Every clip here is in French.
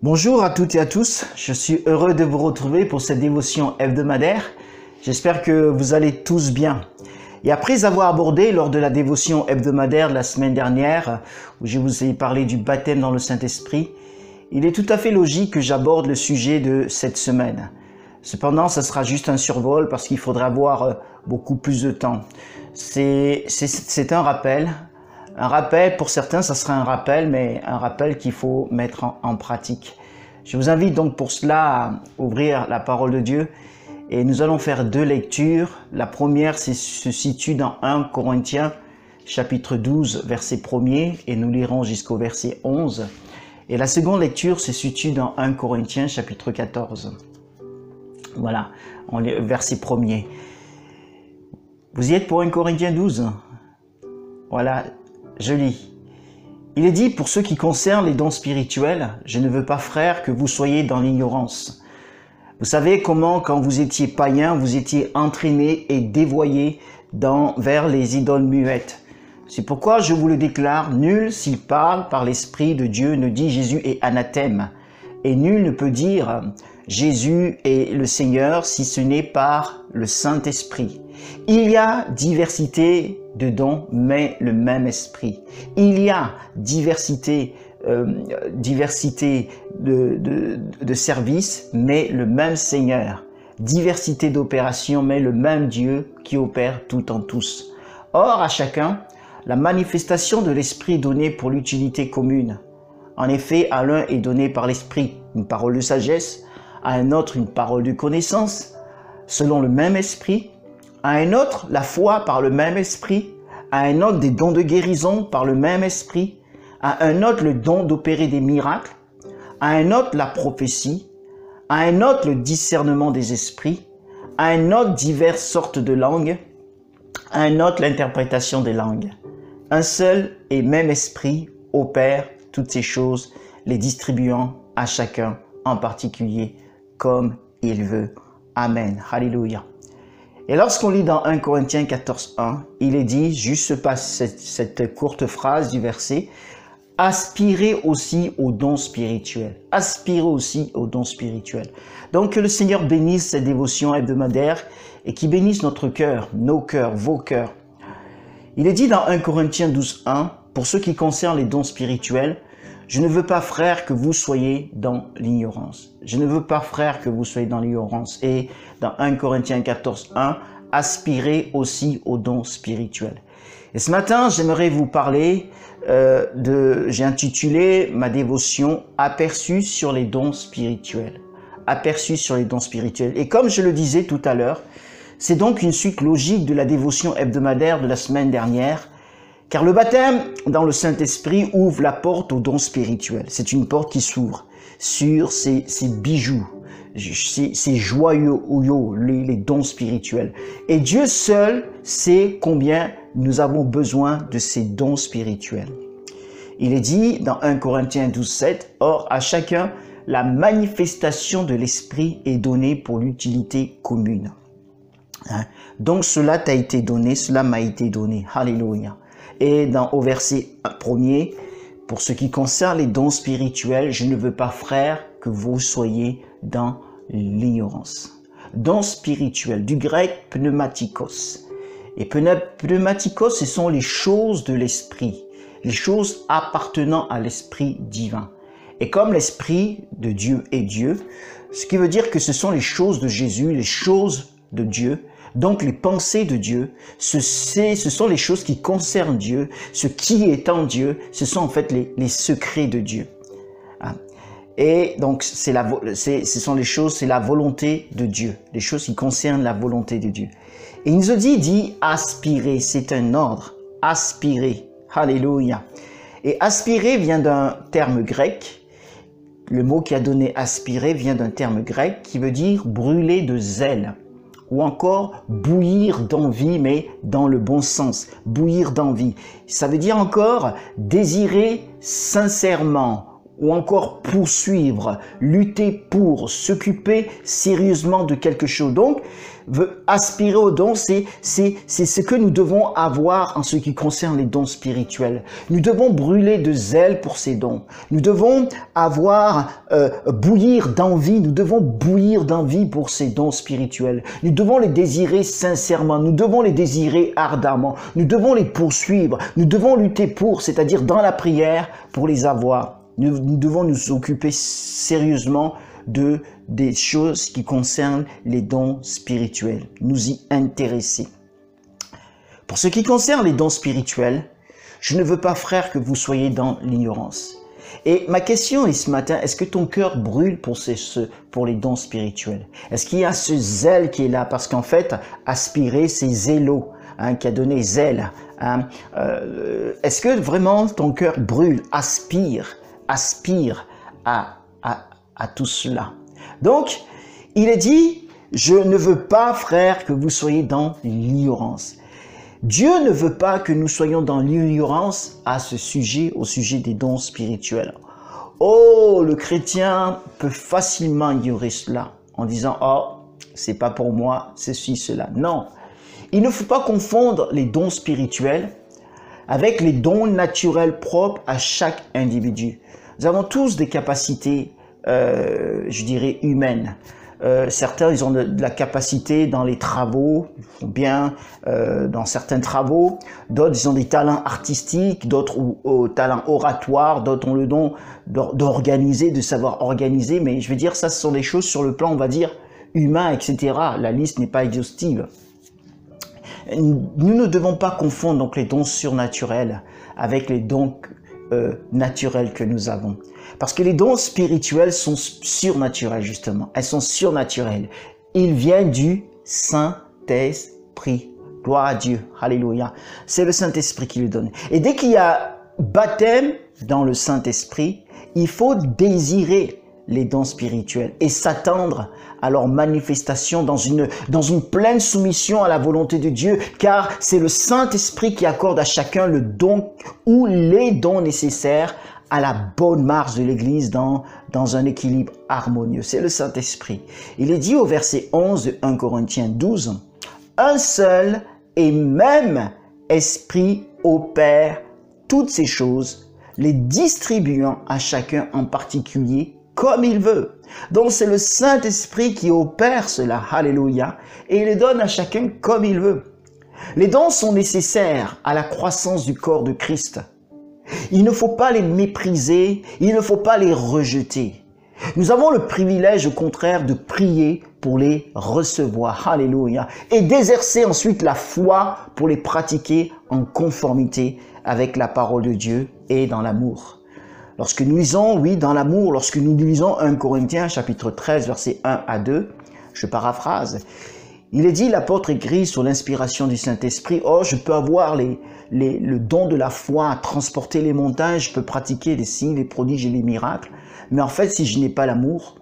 Bonjour à toutes et à tous, je suis heureux de vous retrouver pour cette dévotion hebdomadaire. J'espère que vous allez tous bien. Et après avoir abordé lors de la dévotion hebdomadaire de la semaine dernière, où je vous ai parlé du baptême dans le Saint-Esprit, il est tout à fait logique que j'aborde le sujet de cette semaine. Cependant, ça sera juste un survol parce qu'il faudra avoir beaucoup plus de temps. C'est un rappel. Un rappel, pour certains, ça sera un rappel, mais un rappel qu'il faut mettre en pratique. Je vous invite donc pour cela à ouvrir la parole de Dieu et nous allons faire deux lectures. La première se situe dans 1 Corinthiens chapitre 12, verset 1er et nous lirons jusqu'au verset 11. Et la seconde lecture se situe dans 1 Corinthiens chapitre 14. Voilà, verset 1er. Vous y êtes pour 1 Corinthiens 12? Voilà. Je lis. Il est dit, pour ce qui concerne les dons spirituels, je ne veux pas, frères, que vous soyez dans l'ignorance. Vous savez comment, quand vous étiez païens, vous étiez entraînés et dévoyés vers les idoles muettes. C'est pourquoi je vous le déclare, nul, s'il parle par l'Esprit de Dieu, ne dit Jésus est anathème. Et nul ne peut dire Jésus est le Seigneur si ce n'est par le Saint-Esprit. Il y a diversité de dons, mais le même esprit. Il y a diversité de services, mais le même Seigneur. Diversité d'opérations, mais le même Dieu qui opère tout en tous. Or, à chacun, la manifestation de l'esprit est donnée pour l'utilité commune. En effet, à l'un est donné par l'esprit une parole de sagesse, à un autre une parole de connaissance, selon le même esprit, à un autre la foi par le même esprit, à un autre des dons de guérison par le même esprit, à un autre le don d'opérer des miracles, à un autre la prophétie, à un autre le discernement des esprits, à un autre diverses sortes de langues, à un autre l'interprétation des langues. Un seul et même esprit opère toutes ces choses, les distribuant à chacun en particulier comme il veut. Amen. Alléluia. Et lorsqu'on lit dans 1 Corinthiens 14, 1, il est dit, juste cette courte phrase du verset, aspirez aussi aux dons spirituels. Aspirez aussi aux dons spirituels. Donc que le Seigneur bénisse cette dévotion hebdomadaire et qu'il bénisse notre cœur, nos cœurs, vos cœurs. Il est dit dans 1 Corinthiens 12, 1, pour ce qui concerne les dons spirituels, je ne veux pas, frères, que vous soyez dans l'ignorance. Je ne veux pas, frères, que vous soyez dans l'ignorance. Et dans 1 Corinthiens 14, 1, aspirez aussi aux dons spirituels. Et ce matin, j'aimerais vous parler j'ai intitulé ma dévotion « Aperçu sur les dons spirituels ». Aperçu sur les dons spirituels. Et comme je le disais tout à l'heure, c'est donc une suite logique de la dévotion hebdomadaire de la semaine dernière, car le baptême dans le Saint-Esprit ouvre la porte aux dons spirituels. C'est une porte qui s'ouvre sur ces bijoux, ces joyaux, les dons spirituels. Et Dieu seul sait combien nous avons besoin de ces dons spirituels. Il est dit dans 1 Corinthiens 12, 7, « Or, à chacun, la manifestation de l'Esprit est donnée pour l'utilité commune. » Donc cela t'a été donné, cela m'a été donné. Alléluia. Et au verset 1er, pour ce qui concerne les dons spirituels, je ne veux pas, frères, que vous soyez dans l'ignorance. Dons spirituels, du grec pneumatikos. Et pneumatikos, ce sont les choses de l'esprit, les choses appartenant à l'esprit divin. Et comme l'esprit de Dieu est Dieu, ce qui veut dire que ce sont les choses de Jésus, les choses de Dieu. Donc les pensées de Dieu, ce sont les choses qui concernent Dieu, ce qui est en Dieu, ce sont en fait les secrets de Dieu. Et donc ce sont les choses, c'est la volonté de Dieu, les choses qui concernent la volonté de Dieu. Et il nous a dit aspirer, c'est un ordre, aspirer, alléluia. Et aspirer vient d'un terme grec, le mot qui a donné aspirer vient d'un terme grec qui veut dire brûler de zèle. Ou encore bouillir d'envie, mais dans le bon sens, bouillir d'envie. Ça veut dire encore désirer sincèrement, ou encore poursuivre, lutter pour, s'occuper sérieusement de quelque chose. Donc, veut aspirer aux dons, c'est ce que nous devons avoir en ce qui concerne les dons spirituels. Nous devons brûler de zèle pour ces dons. Nous devons bouillir d'envie. Nous devons bouillir d'envie pour ces dons spirituels. Nous devons les désirer sincèrement. Nous devons les désirer ardemment. Nous devons les poursuivre. Nous devons lutter pour, c'est-à-dire dans la prière, pour les avoir. Nous devons nous occuper sérieusement des choses qui concernent les dons spirituels, nous y intéresser. Pour ce qui concerne les dons spirituels, je ne veux pas, frère, que vous soyez dans l'ignorance. Et ma question est ce matin, est-ce que ton cœur brûle pour les dons spirituels? Est-ce qu'il y a ce zèle qui est là? Parce qu'en fait, aspirer, c'est zélo, qui a donné zèle. Est-ce que vraiment ton cœur brûle, aspire à tout cela? Donc, il est dit, je ne veux pas, frère, que vous soyez dans l'ignorance. Dieu ne veut pas que nous soyons dans l'ignorance à ce sujet, au sujet des dons spirituels. Oh, le chrétien peut facilement ignorer cela en disant, oh, c'est pas pour moi, ceci, cela. Non, il ne faut pas confondre les dons spirituels avec les dons naturels propres à chaque individu. Nous avons tous des capacités, je dirais, humaines. Certains, ils ont de la capacité dans les travaux, ils font bien dans certains travaux. D'autres, ils ont des talents artistiques, d'autres au talent oratoire, d'autres ont le don d'organiser, de savoir organiser. Mais je veux dire, ça, ce sont des choses sur le plan, on va dire, humain, etc. La liste n'est pas exhaustive. Nous ne devons pas confondre donc les dons surnaturels avec les dons naturels que nous avons. Parce que les dons spirituels sont surnaturels, justement. Elles sont surnaturelles. Ils viennent du Saint-Esprit. Gloire à Dieu. Alléluia. C'est le Saint-Esprit qui le donne. Et dès qu'il y a baptême dans le Saint-Esprit, il faut désirer les dons spirituels et s'attendre à leur manifestation dans une pleine soumission à la volonté de Dieu, car c'est le Saint-Esprit qui accorde à chacun le don ou les dons nécessaires à la bonne marche de l'Église dans un équilibre harmonieux. C'est le Saint-Esprit. Il est dit au verset 11 de 1 Corinthiens 12, « Un seul et même Esprit opère toutes ces choses, les distribuant à chacun en particulier comme il veut. » Donc c'est le Saint-Esprit qui opère cela, alléluia, et il les donne à chacun comme il veut. Les dons sont nécessaires à la croissance du corps de Christ. Il ne faut pas les mépriser, il ne faut pas les rejeter. Nous avons le privilège, au contraire, de prier pour les recevoir, alléluia, et d'exercer ensuite la foi pour les pratiquer en conformité avec la parole de Dieu et dans l'amour. Lorsque nous lisons, oui, dans l'amour, lorsque nous lisons 1 Corinthiens chapitre 13, versets 1 à 2, je paraphrase, il est dit, l'apôtre écrit sur l'inspiration du Saint-Esprit, « Oh, je peux avoir le don de la foi à transporter les montagnes, je peux pratiquer les signes, les prodiges et les miracles, mais en fait, si je n'ai pas l'amour,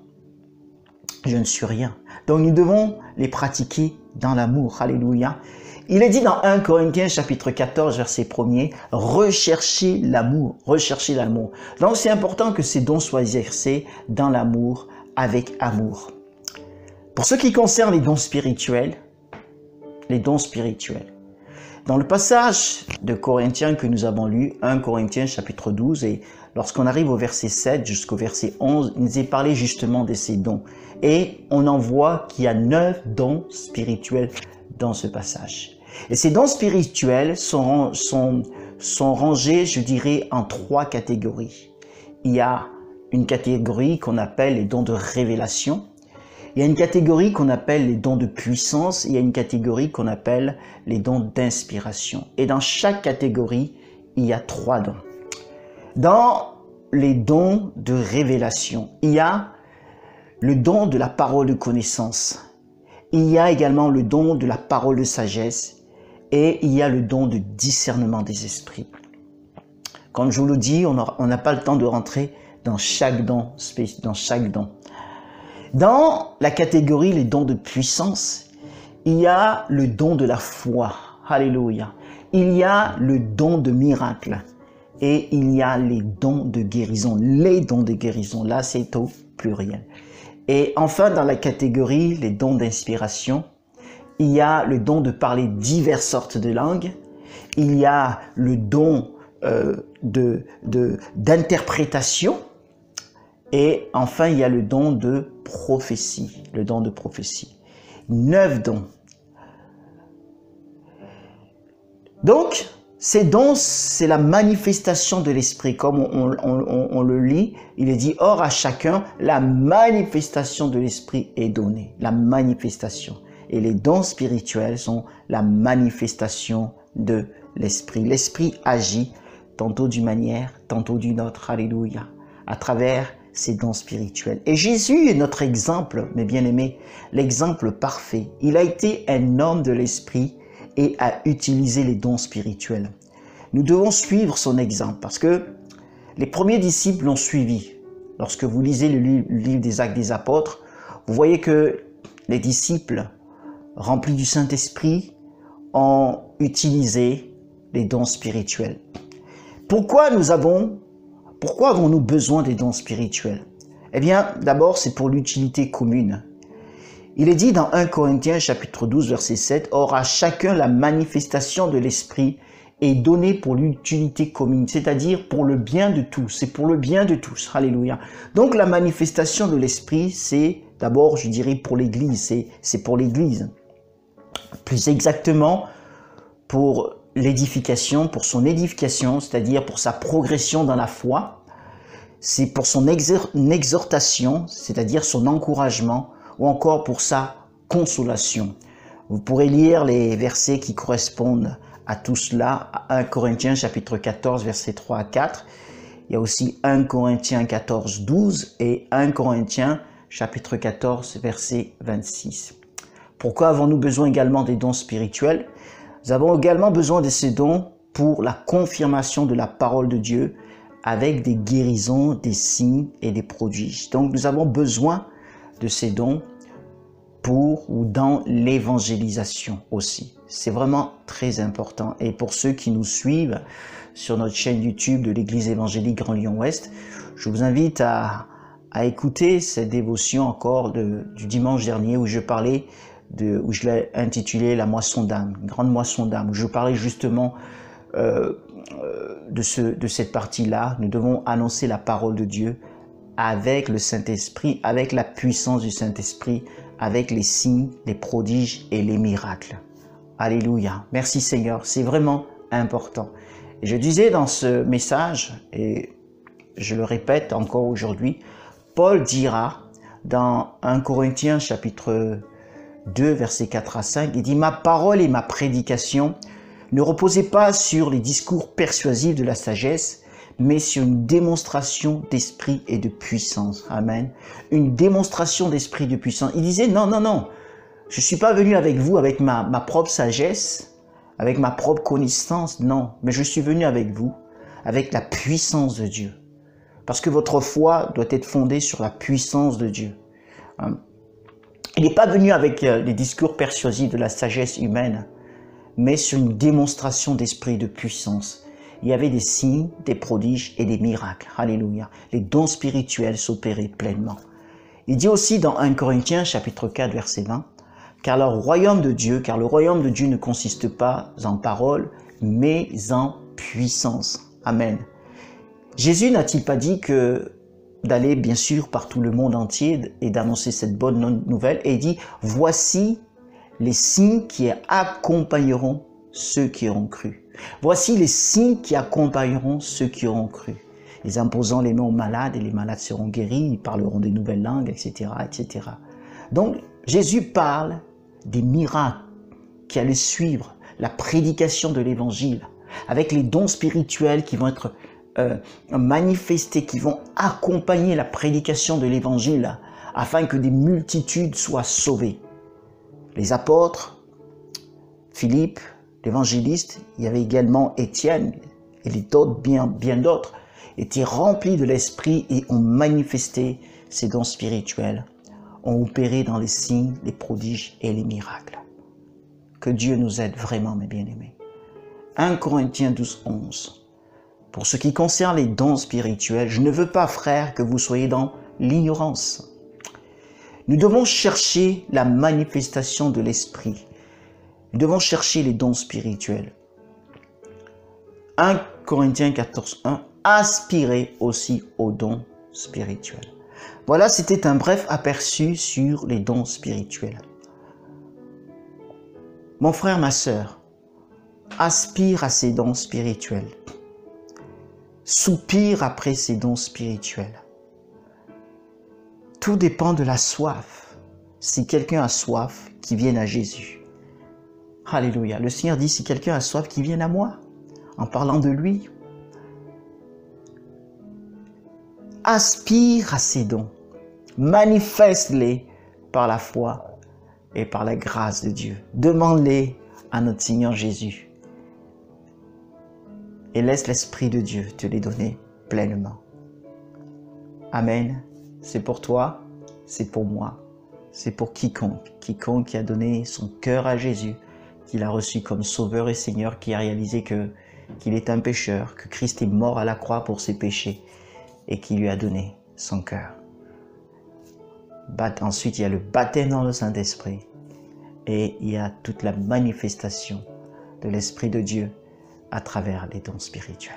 je ne suis rien. » Donc nous devons les pratiquer dans l'amour, alléluia. Il est dit dans 1 Corinthiens chapitre 14, verset 1er, « Recherchez l'amour, recherchez l'amour. » Donc c'est important que ces dons soient exercés dans l'amour, avec amour. Pour ce qui concerne les dons spirituels, dans le passage de Corinthiens que nous avons lu, 1 Corinthiens chapitre 12, et lorsqu'on arrive au verset 7 jusqu'au verset 11, il nous est parlé justement de ces dons. Et on en voit qu'il y a 9 dons spirituels dans ce passage. Et ces dons spirituels sont rangés, je dirais, en 3 catégories. Il y a une catégorie qu'on appelle les dons de révélation. Il y a une catégorie qu'on appelle les dons de puissance. Il y a une catégorie qu'on appelle les dons d'inspiration. Et dans chaque catégorie, il y a 3 dons. Dans les dons de révélation, il y a le don de la parole de connaissance. Il y a également le don de la parole de sagesse. Et il y a le don de discernement des esprits. Comme je vous le dis, on n'a pas le temps de rentrer dans chaque don. Dans la catégorie les dons de puissance, il y a le don de la foi. Alléluia. Il y a le don de miracle. Et il y a les dons de guérison. Les dons de guérison, là c'est au pluriel. Et enfin, dans la catégorie les dons d'inspiration, il y a le don de parler diverses sortes de langues, il y a le don d'interprétation, et enfin il y a le don de prophétie, 9 dons. Donc, ces dons, c'est la manifestation de l'esprit. Comme on le lit, il est dit, or à chacun, la manifestation de l'esprit est donnée. La manifestation. Et les dons spirituels sont la manifestation de l'esprit. L'esprit agit tantôt d'une manière, tantôt d'une autre. Alléluia. À travers ces dons spirituels. Et Jésus est notre exemple, mes bien-aimés, l'exemple parfait. Il a été un homme de l'esprit et à utiliser les dons spirituels. Nous devons suivre son exemple parce que les premiers disciples l'ont suivi. Lorsque vous lisez le livre des Actes des Apôtres, vous voyez que les disciples remplis du Saint-Esprit ont utilisé les dons spirituels. Pourquoi avons-nous besoin des dons spirituels? Eh bien, d'abord, c'est pour l'utilité commune. Il est dit dans 1 Corinthiens chapitre 12 verset 7, « Or à chacun la manifestation de l'esprit est donnée pour l'utilité commune, c'est-à-dire pour le bien de tous. » C'est pour le bien de tous. Alléluia. Donc la manifestation de l'esprit, c'est d'abord, je dirais, pour l'Église. C'est pour l'Église. Plus exactement, pour l'édification, pour son édification, c'est-à-dire pour sa progression dans la foi. C'est pour son exhortation, c'est-à-dire son encouragement, ou encore pour sa consolation. Vous pourrez lire les versets qui correspondent à tout cela, à 1 Corinthiens chapitre 14, versets 3 à 4. Il y a aussi 1 Corinthiens 14, 12 et 1 Corinthiens chapitre 14, verset 26. Pourquoi avons-nous besoin également des dons spirituels? Nous avons également besoin de ces dons pour la confirmation de la parole de Dieu avec des guérisons, des signes et des prodiges. Donc nous avons besoin de ces dons pour ou dans l'évangélisation aussi. C'est vraiment très important. Et pour ceux qui nous suivent sur notre chaîne YouTube de l'Église évangélique Grand Lyon Ouest, je vous invite à écouter cette dévotion encore du dimanche dernier où je parlais où je l'ai intitulé la moisson d'âme, une grande moisson d'âme, où je parlais justement de cette partie-là. Nous devons annoncer la parole de Dieu avec le Saint-Esprit, avec la puissance du Saint-Esprit, avec les signes, les prodiges et les miracles. Alléluia. Merci Seigneur, c'est vraiment important. Et je disais dans ce message, et je le répète encore aujourd'hui, Paul dira dans 1 Corinthiens chapitre 2, versets 4 à 5, il dit « Ma parole et ma prédication ne reposaient pas sur les discours persuasifs de la sagesse, mais sur une démonstration d'esprit et de puissance. » Amen. Une démonstration d'esprit et de puissance. Il disait, non, je ne suis pas venu avec vous, avec ma propre sagesse, avec ma propre connaissance, non. Mais je suis venu avec vous, avec la puissance de Dieu. Parce que votre foi doit être fondée sur la puissance de Dieu. Il n'est pas venu avec les discours persuasifs de la sagesse humaine, mais sur une démonstration d'esprit et de puissance. Il y avait des signes, des prodiges et des miracles. Alléluia. Les dons spirituels s'opéraient pleinement. Il dit aussi dans 1 Corinthiens chapitre 4 verset 20, « Car le royaume de Dieu ne consiste pas en paroles, mais en puissance. » Amen. Jésus n'a-t-il pas dit que d'aller bien sûr par tout le monde entier et d'annoncer cette bonne nouvelle, et il dit, « Voici les signes qui accompagneront ceux qui auront cru. » Voici les signes qui accompagneront ceux qui auront cru. Les imposant les mains aux malades et les malades seront guéris, ils parleront des nouvelles langues, etc., etc. Donc, Jésus parle des miracles qui allaient suivre la prédication de l'évangile, avec les dons spirituels qui vont être manifestés, qui vont accompagner la prédication de l'évangile, afin que des multitudes soient sauvées. Les apôtres, Philippe, l'évangéliste, il y avait également Étienne et les d'autres, bien d'autres, étaient remplis de l'esprit et ont manifesté ces dons spirituels, ont opéré dans les signes, les prodiges et les miracles. Que Dieu nous aide vraiment, mes bien-aimés. 1 Corinthiens 12, 11. Pour ce qui concerne les dons spirituels, je ne veux pas, frères, que vous soyez dans l'ignorance. Nous devons chercher la manifestation de l'esprit Nous devons chercher les dons spirituels. 1 Corinthiens 14, 1, aspirez aussi aux dons spirituels. Voilà, c'était un bref aperçu sur les dons spirituels. Mon frère, ma sœur, aspire à ces dons spirituels. Soupire après ces dons spirituels. Tout dépend de la soif. Si quelqu'un a soif, qu'il vienne à Jésus. Alléluia. Le Seigneur dit, si quelqu'un a soif, qu'il vienne à moi. En parlant de lui. Aspire à ces dons. Manifeste-les par la foi et par la grâce de Dieu. Demande-les à notre Seigneur Jésus. Et laisse l'Esprit de Dieu te les donner pleinement. Amen. C'est pour toi, c'est pour moi, c'est pour quiconque. Quiconque qui a donné son cœur à Jésus, qui l'a reçu comme Sauveur et Seigneur, qui a réalisé qu'il est un pécheur, que Christ est mort à la croix pour ses péchés et qui lui a donné son cœur. Ensuite, il y a le baptême dans le Saint-Esprit et il y a toute la manifestation de l'Esprit de Dieu à travers les dons spirituels.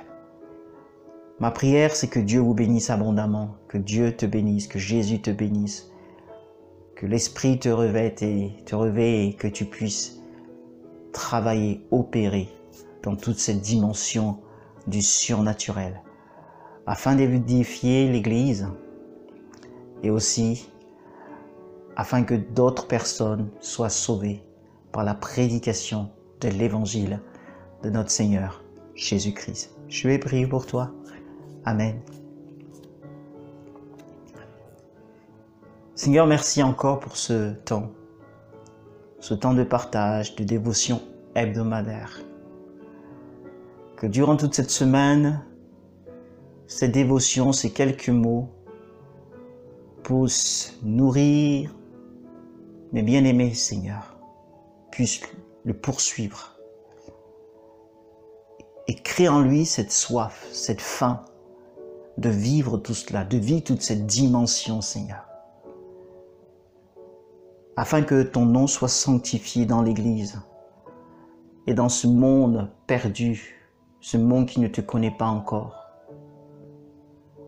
Ma prière, c'est que Dieu vous bénisse abondamment, que Dieu te bénisse, que Jésus te bénisse, que l'Esprit te revête et que tu puisses travailler, opérer dans toute cette dimension du surnaturel, afin d'édifier l'Église et aussi afin que d'autres personnes soient sauvées par la prédication de l'Évangile de notre Seigneur Jésus-Christ. Je vais prier pour toi. Amen. Seigneur, merci encore pour ce temps de partage, de dévotion hebdomadaire. Que durant toute cette semaine, cette dévotion, ces quelques mots, puissent nourrir mes bien-aimés, Seigneur, puissent le poursuivre et créer en lui cette soif, cette faim de vivre tout cela, de vivre toute cette dimension, Seigneur. Afin que ton nom soit sanctifié dans l'Église et dans ce monde perdu, ce monde qui ne te connaît pas encore,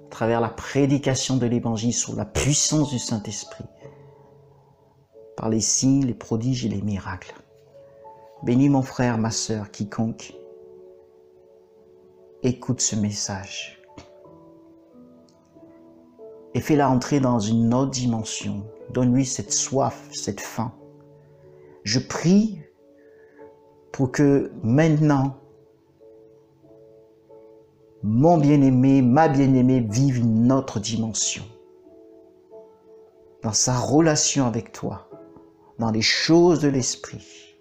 à travers la prédication de l'Évangile sur la puissance du Saint-Esprit, par les signes, les prodiges et les miracles. Bénis mon frère, ma sœur, quiconque écoute ce message et fais-la entrer dans une autre dimension. Donne-lui cette soif, cette faim. Je prie pour que maintenant, mon bien-aimé, ma bien-aimée vive une autre dimension dans sa relation avec toi, dans les choses de l'Esprit.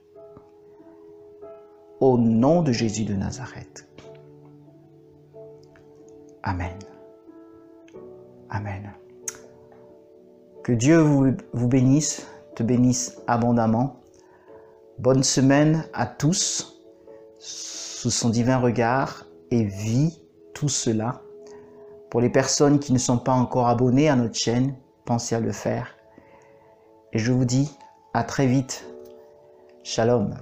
Au nom de Jésus de Nazareth. Amen. Amen. Que Dieu vous bénisse, te bénisse abondamment. Bonne semaine à tous, sous son divin regard, et vis tout cela. Pour les personnes qui ne sont pas encore abonnées à notre chaîne, pensez à le faire. Et je vous dis à très vite. Shalom.